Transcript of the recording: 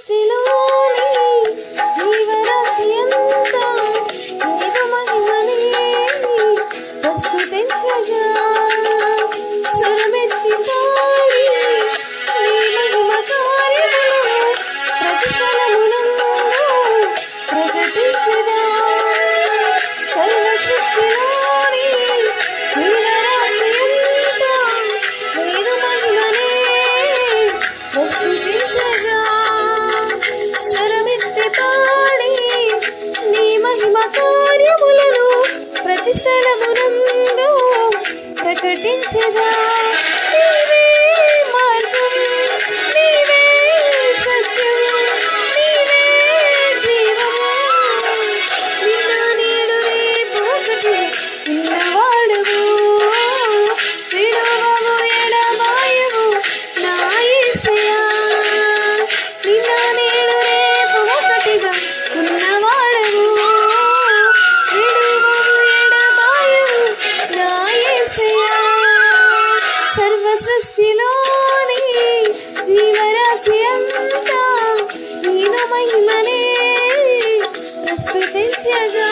సృష్టిలోని జీవరాశి అంతా నీదు మహిమనే ప్రస్తుతించగా స్వరమెత్తి పాడి నీ మహిమ కార్యములను ప్రతి స్థలమునందు ప్రకటించగా సర్వ సృష్టిలోని జీవరాశి అంతా నీదు మహిమనే ప్రస్తుతించగా స్వరమెత్తి పాడి నీ మహిమ కార్యములను ప్రతి స్థలమునందు ప్రకటించగా నీవే మార్గం, నీవే సత్యం, నీవే జీవం. నిన్న నేడు రేపు ఒకటి ఉన్నవాడువు, విడువవు ఎడబాయవు నా యేసయ్యా. నిన్న నేడు రేపు ఒకటిగా ఉన్నవాడవు, విడువవు ఎడబాయవు నా యేసయ్యా. సర్వ సృష్టిలోని జీవరాశి అంతా నీదు మహిమనే ప్రస్తుతించగా